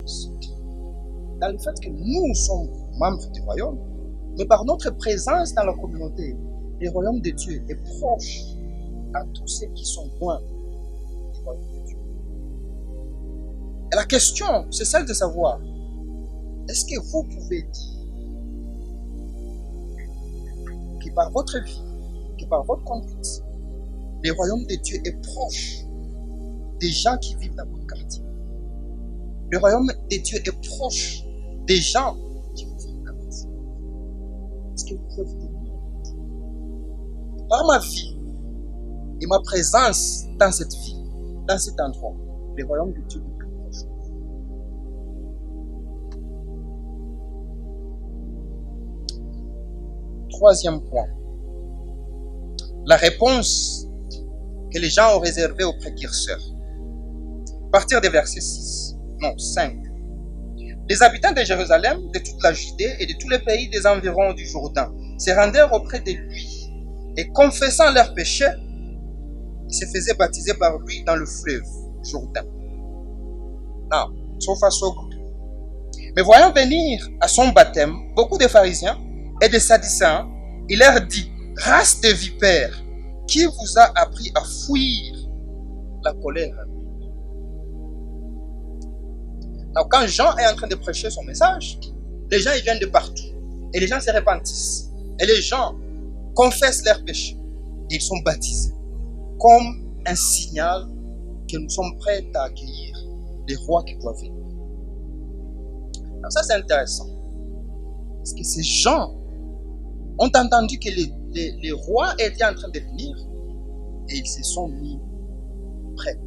différence dans le fait que nous sommes membres du royaume, mais par notre présence dans la communauté, le royaume de Dieu est proche à tous ceux qui sont loin du royaume de Dieu. Et la question, c'est celle de savoir, est-ce que vous pouvez dire que par votre vie, que par votre conduite, le royaume de Dieu est proche des gens qui vivent dans votre quartier? Le royaume de Dieu est proche des gens qui vivent dans votre quartier. Est-ce que vous pouvez vous dire? Par ma vie et ma présence dans cette vie, dans cet endroit, le royaume de Dieu est plus proche. Troisième point. La réponse que les gens ont réservée aux précurseurs. À partir des versets 5. Les habitants de Jérusalem, de toute la Judée et de tous les pays des environs du Jourdain se rendèrent auprès de lui et confessant leurs péchés, ils se faisaient baptiser par lui dans le fleuve Jourdain. Now, so far so good. Mais voyant venir à son baptême beaucoup de pharisiens et de sadducéens, il leur dit: race de vipères, qui vous a appris à fuir la colère? Alors, quand Jean est en train de prêcher son message, les gens ils viennent de partout. Et les gens se repentissent. Et les gens confessent leurs péchés. Et ils sont baptisés. Comme un signal que nous sommes prêts à accueillir les rois qui doivent venir. Alors ça c'est intéressant. Parce que ces gens ont entendu que les rois étaient en train de venir. Et ils se sont mis prêts.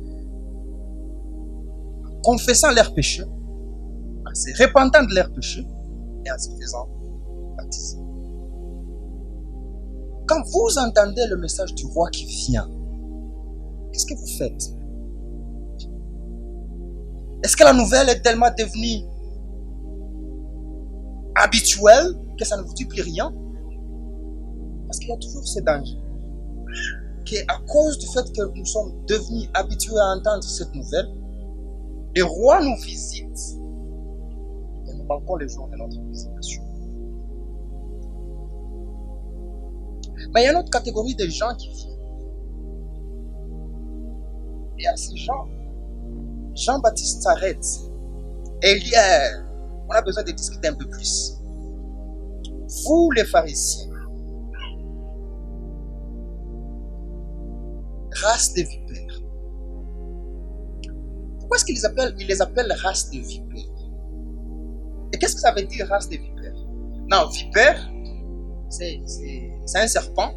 Confessant leurs péchés, en se repentant de leurs péchés et en se faisant baptiser. Quand vous entendez le message du roi qui vient, qu'est-ce que vous faites? Est-ce que la nouvelle est tellement devenue habituelle que ça ne vous dit plus rien? Parce qu'il y a toujours ce danger. Qu'à cause du fait que nous sommes devenus habitués à entendre cette nouvelle, les rois nous visitent et nous manquons les jours de notre visitation. Mais il y a une autre catégorie de gens qui viennent. Et à ces gens, Jean-Baptiste s'arrête et il dit: on a besoin de discuter un peu plus. Vous les pharisiens, race de vipères. Pourquoi est-ce qu'il les appelle race de vipères? Et qu'est-ce que ça veut dire race de vipères? Non, vipère, c'est un serpent,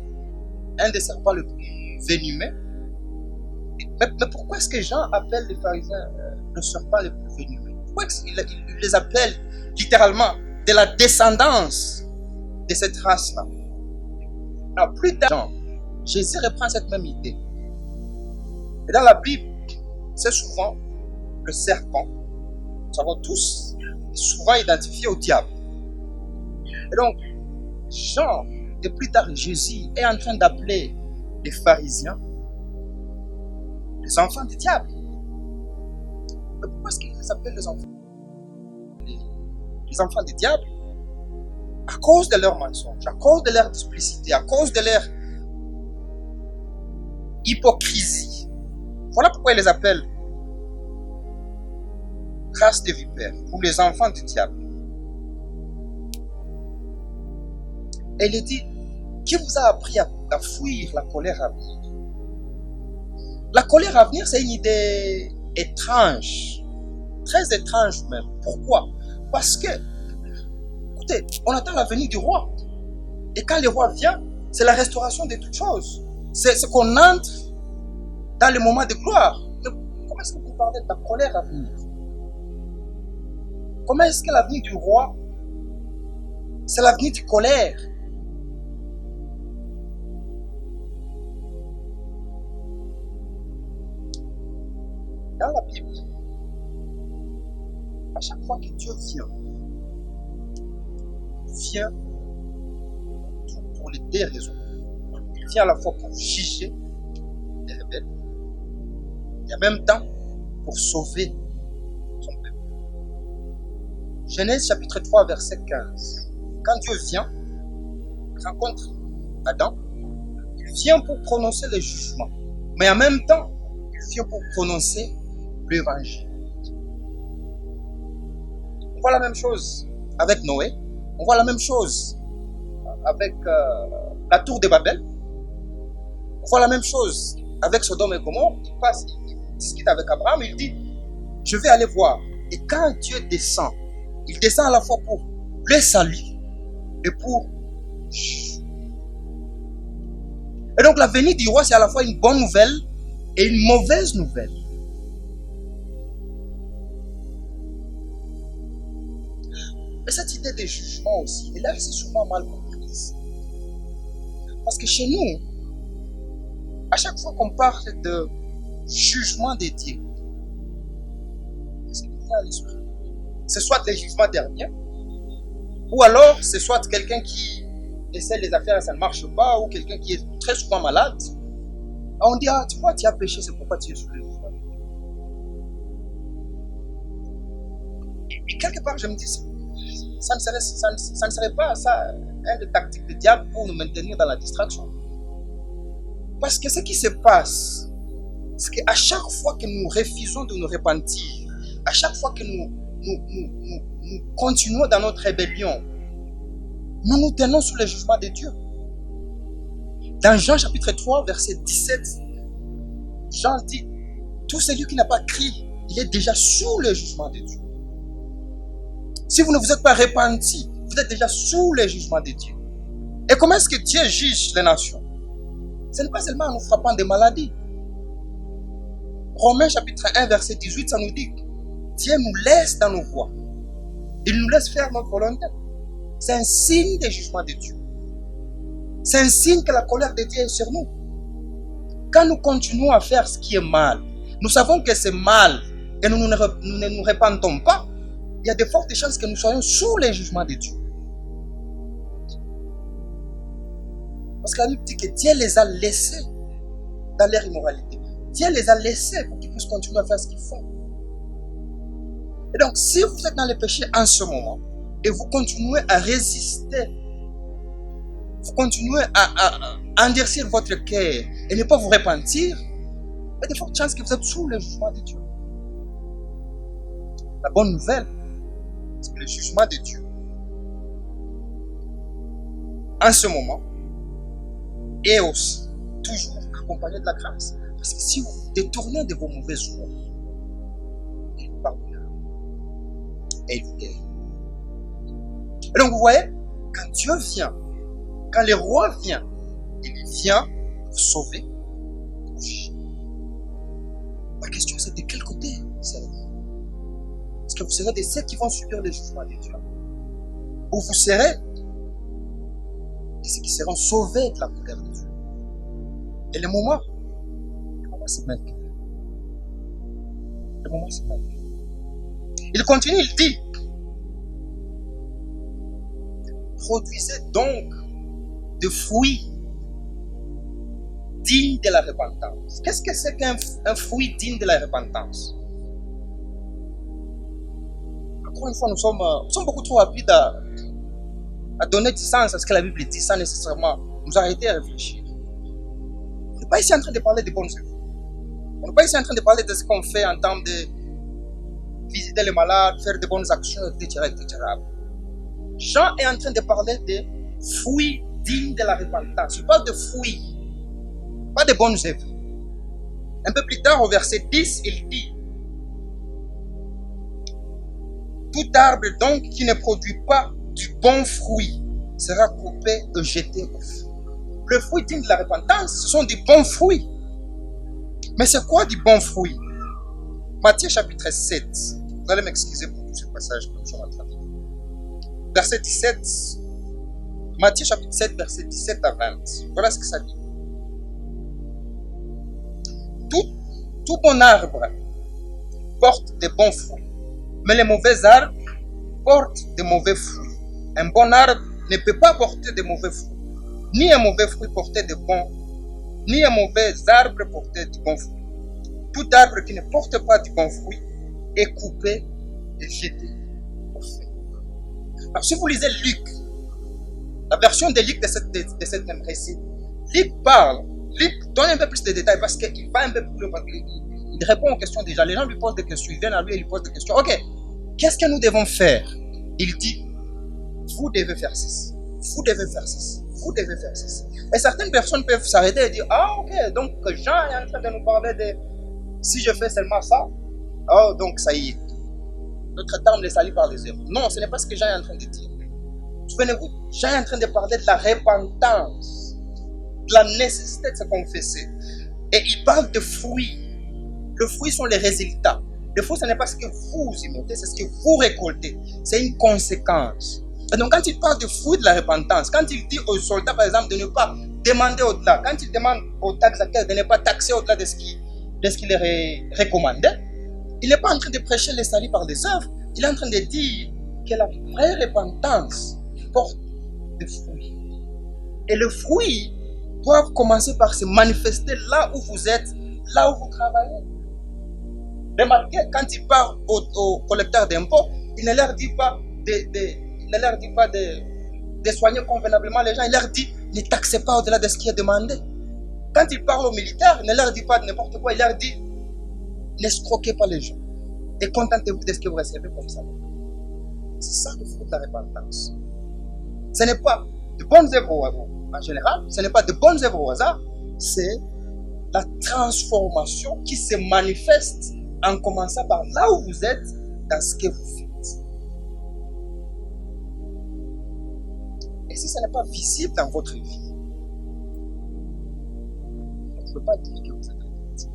un des serpents le plus venimeux. Mais pourquoi est-ce que Jean appelle les pharisiens le serpent le plus venimeux? Pourquoi est-ce qu'il les appelle littéralement de la descendance de cette race-là? Alors plus tard, Jésus reprend cette même idée. Et dans la Bible, c'est souvent le serpent, nous savons tous, est souvent identifié au diable. Et donc, Jean, et plus tard Jésus, est en train d'appeler les pharisiens les enfants du diable. Mais pourquoi est-ce qu'ils les appellent les enfants du diable? À cause de leur mensonge, à cause de leur duplicité, à cause de leur hypocrisie. Voilà pourquoi ils les appellent race de vipères, ou les enfants du diable. Et il dit: qui vous a appris à fuir la colère à venir? La colère à venir, c'est une idée étrange, très étrange même. Pourquoi? Parce que, écoutez, on attend la venue du roi. Et quand le roi vient, c'est la restauration de toutes choses. C'est ce qu'on entre dans le moment de gloire. Mais comment est-ce que vous parlez de la colère à venir? Comment est-ce que l'avenir du roi, c'est l'avenir de colère? Dans la Bible, à chaque fois que Dieu vient pour les deux raisons. Il vient à la fois pour juger les rebelles et en même temps pour sauver son peuple. Genèse chapitre 3, verset 15. Quand Dieu vient, rencontre Adam, il vient pour prononcer le jugement. Mais en même temps, il vient pour prononcer l'évangile. On voit la même chose avec Noé. On voit la même chose avec la tour de Babel. On voit la même chose avec Sodome et Gomorrhe. Il discute avec Abraham, il dit, je vais aller voir. Et quand Dieu descend, il descend à la fois pour le salut et pour... Et donc la venue du roi, c'est à la fois une bonne nouvelle et une mauvaise nouvelle. Mais cette idée de jugement aussi, et là c'est souvent mal comprise. Parce que chez nous, à chaque fois qu'on parle de jugement de Dieu, c'est soit les jugements derniers, ou alors c'est soit quelqu'un qui essaie les affaires et ça ne marche pas, ou quelqu'un qui est très souvent malade. On dit, ah, tu vois, tu as péché, c'est pourquoi tu es sous le jugement. Et quelque part, je me dis, ça ne serait pas ça, une des tactiques du diable pour nous maintenir dans la distraction. Parce que ce qui se passe, c'est qu'à chaque fois que nous refusons de nous repentir, à chaque fois que nous continuons dans notre rébellion, nous nous tenons sous le jugement de Dieu. Dans Jean chapitre 3, verset 17, Jean dit, tout celui qui n'a pas crié, il est déjà sous le jugement de Dieu. Si vous ne vous êtes pas repenti, vous êtes déjà sous le jugement de Dieu. Et comment est-ce que Dieu juge les nations? Ce n'est pas seulement en nous frappant des maladies. Romains chapitre 1, verset 18, ça nous dit que Dieu nous laisse dans nos voies. Il nous laisse faire notre volonté. C'est un signe du jugement de Dieu. C'est un signe que la colère de Dieu est sur nous. Quand nous continuons à faire ce qui est mal, nous savons que c'est mal et nous ne nous repentons pas, il y a de fortes chances que nous soyons sous les jugements de Dieu. Parce que la Bible dit que Dieu les a laissés dans leur immoralité. Dieu les a laissés pour qu'ils puissent continuer à faire ce qu'ils font. Et donc, si vous êtes dans le péché en ce moment, et vous continuez à résister, vous continuez à endurcir votre cœur et ne pas vous repentir, il y a de fortes chances que vous êtes sous le jugement de Dieu. La bonne nouvelle, c'est que le jugement de Dieu, en ce moment, est aussi toujours accompagné de la grâce. Parce que si vous vous détournez de vos mauvaises voies, il vous pardonnera et il vous guérit. Et donc vous voyez, quand Dieu vient, quand le roi vient, il vient pour sauver, pour juger. La question c'est de quel côté serez-vous? Est-ce que vous serez de ceux qui vont subir le jugement de Dieu? Ou vous serez de ceux qui seront sauvés de la colère de Dieu? Et le moment c'est maintenant. Le moment c'est maintenant. Il continue, il dit, produisez donc des fruits dignes de la repentance. Qu'est-ce que c'est qu'un fruit digne de la repentance? Encore une fois, nous sommes beaucoup trop rapides à donner du sens à ce que la Bible dit sans nécessairement nous arrêter à réfléchir. On n'est pas ici en train de parler de bonnes œuvres. On n'est pas ici en train de parler de ce qu'on fait en termes de visiter les malades, faire de bonnes actions, etc., etc. Jean est en train de parler de fruits dignes de la repentance. Il parle de fruits, pas de bonnes œuvres. Un peu plus tard, au verset 10, il dit, tout arbre donc qui ne produit pas du bon fruit sera coupé et jeté au feu. Le fruit digne de la repentance, ce sont des bons fruits. Mais c'est quoi du bon fruit? Matthieu chapitre 7. Vous allez m'excuser pour tout ce passage que nous sommes en train de lire. Verset 17. Matthieu chapitre 7, verset 17 à 20. Voilà ce que ça dit. Tout bon arbre porte de bons fruits, mais les mauvais arbres portent de mauvais fruits. Un bon arbre ne peut pas porter de mauvais fruits, ni un mauvais fruit porter de bons, ni un mauvais arbre porter de bons fruits. Tout arbre qui ne porte pas de bons fruits est coupé et jeté au feu. Alors, si vous lisez Luc, la version de Luc de cette même récit, Luc donne un peu plus de détails parce qu'il va un peu plus loin. Il répond aux questions déjà. Les gens lui posent des questions, ils viennent à lui et lui posent des questions. Ok, qu'est-ce que nous devons faire? Il dit, vous devez faire ceci, vous devez faire ceci, vous devez faire ceci. Et certaines personnes peuvent s'arrêter et dire, ah ok, donc Jean est en train de nous parler de, si je fais seulement ça, oh donc ça y est, notre terme est sali par les œuvres. Non, ce n'est pas ce que Jean est en train de dire. Souvenez-vous, Jean est en train de parler de la repentance, de la nécessité de se confesser. Et il parle de fruits. Les fruits sont les résultats. Le fruit, ce n'est pas ce que vous imitez, c'est ce que vous récoltez. C'est une conséquence. Et donc, quand il parle de fruits de la repentance, quand il dit aux soldats, par exemple, de ne pas demander au-delà, quand il demande aux taxateurs de ne pas taxer au-delà de ce qu'il est recommandé, il n'est pas en train de prêcher les salut par des œuvres, il est en train de dire que la vraie repentance porte des fruits. Et les fruits doivent commencer par se manifester là où vous êtes, là où vous travaillez. Remarquez, quand il parle aux collecteurs d'impôts, il ne leur dit pas de soigner convenablement les gens, il leur dit ne taxez pas au-delà de ce qui est demandé. Quand il parle aux militaires, il ne leur dit pas n'importe quoi, il leur dit n'escroquez pas les gens et contentez-vous de ce que vous recevez comme ça. C'est ça le fruit de la repentance. Ce n'est pas de bonnes œuvres en général, ce n'est pas de bonnes œuvres au hasard, c'est la transformation qui se manifeste en commençant par là où vous êtes, dans ce que vous faites. Et si ce n'est pas visible dans votre vie, vous ne pouvez pas dire que vous êtes chrétien.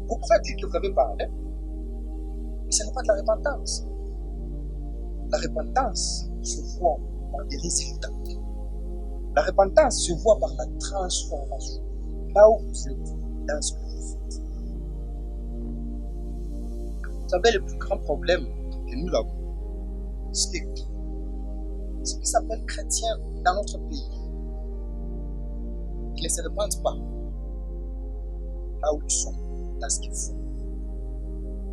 Vous pouvez dire que vous avez parlé, mais ce n'est pas de la repentance. La repentance se voit par des résultats. La repentance se voit par la transformation. Là où vous êtes, dans ce que vous faites. Vous savez, le plus grand problème que nous avons, c'est que ce qui s'appelle chrétien dans notre pays, ils ne se repentent pas là où ils sont, dans ce qu'ils font.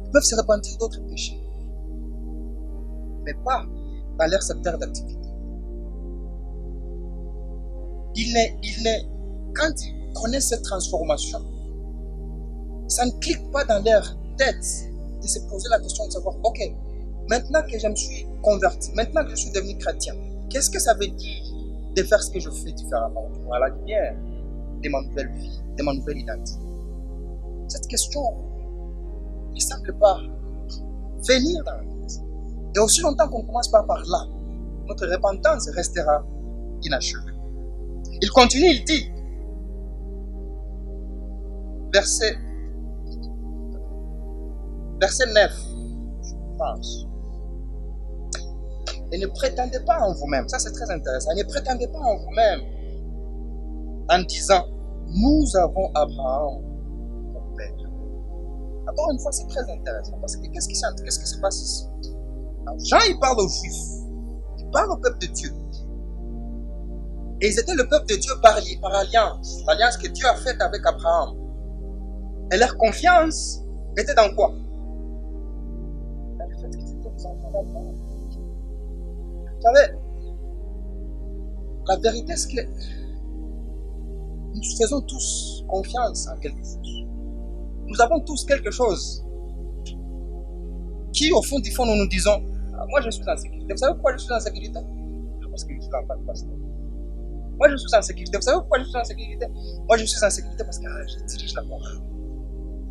Ils peuvent se repentir d'autres péchés, mais pas dans leur secteur d'activité. Quand ils connaissent cette transformation, ça ne clique pas dans leur tête de se poser la question de savoir, ok, maintenant que je me suis converti, maintenant que je suis devenu chrétien, qu'est-ce que ça veut dire de faire ce que je fais différemment à la lumière de ma nouvelle vie, de ma nouvelle identité? Cette question ne semble pas venir dans la tête. Et aussi longtemps qu'on ne commence pas par là, notre repentance restera inachevée. Il continue, il dit, verset 9, je pense. Et ne prétendez pas en vous-même, ça c'est très intéressant, ne prétendez pas en vous-même en disant, nous avons Abraham comme père. Encore une fois, c'est très intéressant, parce que qu'est-ce qui se passe ici? Alors, Jean, il parle aux Juifs, il parle au peuple de Dieu. Et ils étaient le peuple de Dieu par alliance, l'alliance que Dieu a faite avec Abraham. Et leur confiance était dans quoi? Dans le fait qu'ils étaient les enfants d'Abraham. Vous savez, la vérité c'est que nous faisons tous confiance en quelque chose. Nous avons tous quelque chose qui, au fond du fond, nous nous disons, ah, moi je suis en sécurité. Vous savez pourquoi je suis en sécurité? Parce que je suis en pasteur. Moi je suis en sécurité. Vous savez pourquoi je suis en sécurité? Moi je suis en sécurité parce que je dirige la parole.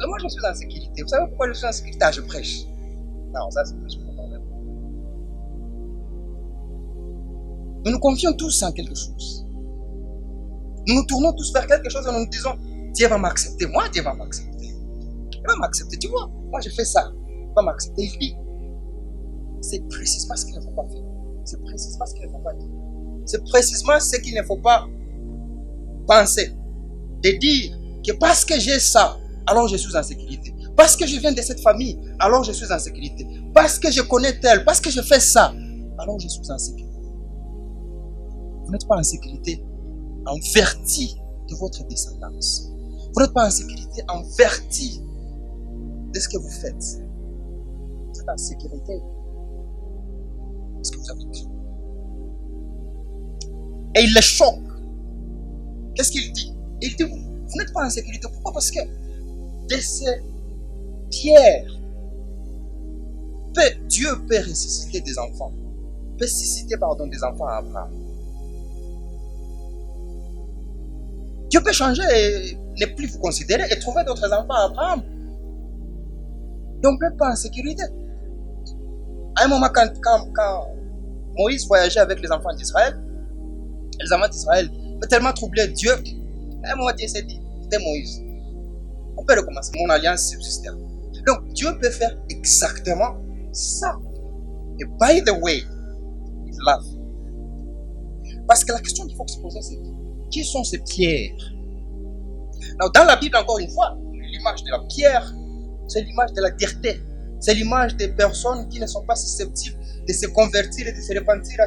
Moi je suis en sécurité. Vous savez pourquoi je suis en sécurité? Je prêche. Non, ça c'est plus mon problème. Nous nous confions tous en quelque chose. Nous nous tournons tous vers quelque chose et nous nous disons, Dieu va m'accepter. Moi, Dieu va m'accepter. Il va m'accepter. Tu vois, moi je fais ça. Il va m'accepter. Il dit, c'est précisément ce qu'il ne faut pas faire. C'est précisément ce qu'il ne faut pas dire. C'est précisément ce qu'il ne faut pas penser. De dire que parce que j'ai ça, alors je suis en sécurité. Parce que je viens de cette famille, alors je suis en sécurité. Parce que je connais tel, parce que je fais ça, alors je suis en sécurité. Vous n'êtes pas en sécurité en vertu de votre descendance. Vous n'êtes pas en sécurité en vertu de ce que vous faites. Vous êtes en sécurité ce que vous avez écrit. Et il les choque. Qu'est-ce qu'il dit? Il dit, vous n'êtes pas en sécurité. Pourquoi? Parce que de ces pierres, Dieu peut ressusciter des enfants. Peut susciter, des enfants à Abraham. Dieu peut changer et ne plus vous considérer et trouver d'autres enfants à Abraham. Donc, vous n'êtes pas en sécurité. À un moment, quand Moïse voyageait avec les enfants d'Israël ont tellement troublé Dieu. À un moment, Dieu s'est dit, c'était Moïse. On peut recommencer. Mon alliance subsistera. Donc, Dieu peut faire exactement ça. Et by the way, il l'a fait. Parce que la question qu'il faut se poser, c'est qui sont ces pierres? Alors, dans la Bible, encore une fois, l'image de la pierre, c'est l'image de la dureté. C'est l'image des personnes qui ne sont pas susceptibles de se convertir et de se repentir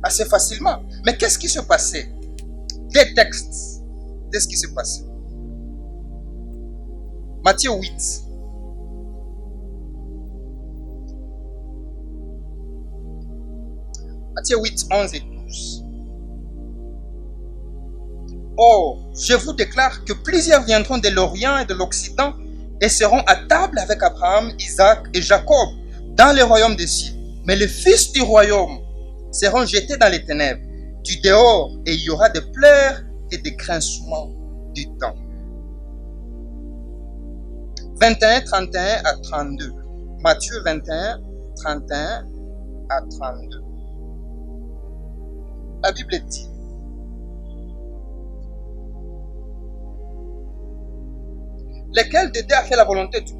assez facilement. Mais qu'est-ce qui se passait? Des textes. Qu'est-ce qui se passait? Matthieu 8. Matthieu 8, 11 et 12. Or, je vous déclare que plusieurs viendront de l'Orient et de l'Occident et seront à table avec Abraham, Isaac et Jacob dans le royaume des cieux. Mais les fils du royaume seront jetés dans les ténèbres, du dehors, et il y aura des pleurs et des grincements du temps. 21, 31 à 32. Matthieu 21, 31 à 32. La Bible dit, lesquels de deux a fait la volonté du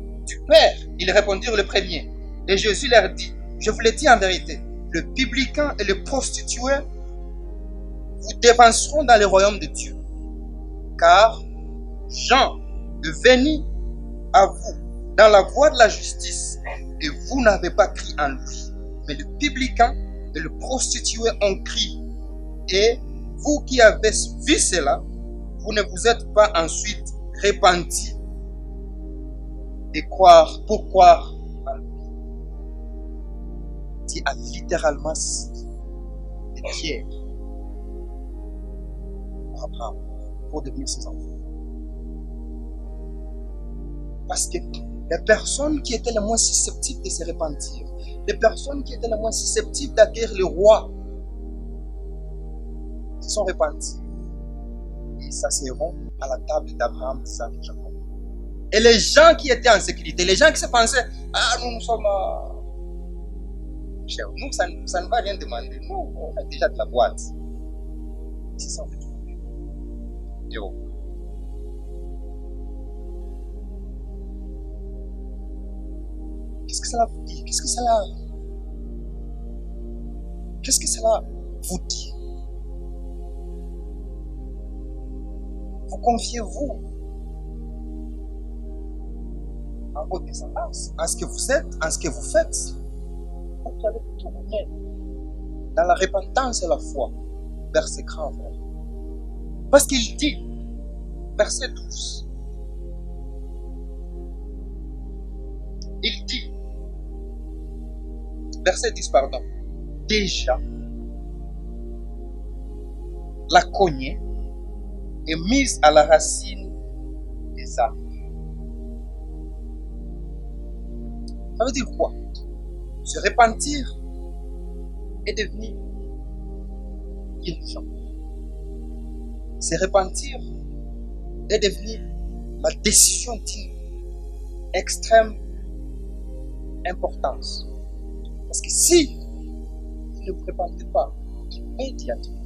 Père? Ils répondirent le premier. Et Jésus leur dit, je vous le dis en vérité, le publicain et le prostitué vous devanceront dans le royaume de Dieu. Car Jean est venu à vous dans la voie de la justice et vous n'avez pas crié en lui. Mais le publicain et le prostitué ont crié. Et vous qui avez vu cela, vous ne vous êtes pas ensuite repentis pour croire en lui. Dieu a littéralement des pierres pour Abraham, pour devenir ses enfants. Parce que les personnes qui étaient les moins susceptibles de se repentir, les personnes qui étaient les moins susceptibles d'accueillir le roi, se sont repentis. Et s'asseront à la table d'Abraham, d'Isaac et Jacob. Et les gens qui étaient en sécurité, les gens qui se pensaient, nous sommes chers, nous, ça ne va rien demander. Nous, on a déjà de la boîte. C'est ça, en fait. Yo. Qu'est-ce que cela vous dit? Qu'est-ce que cela vous dit? Vous confiez-vous en votre descendance, en ce que vous êtes, en ce que vous faites. Vous allez tourner dans la repentance et la foi vers ces grands frères. Parce qu'il dit, verset 12, il dit, verset 10, pardon, déjà, la cognée est mise à la racine des arbres. Ça veut dire quoi? Se repentir et devenir dirigeant. Se repentir et devenir la décision d'une extrême importance. Parce que si vous ne vous repentez pas immédiatement,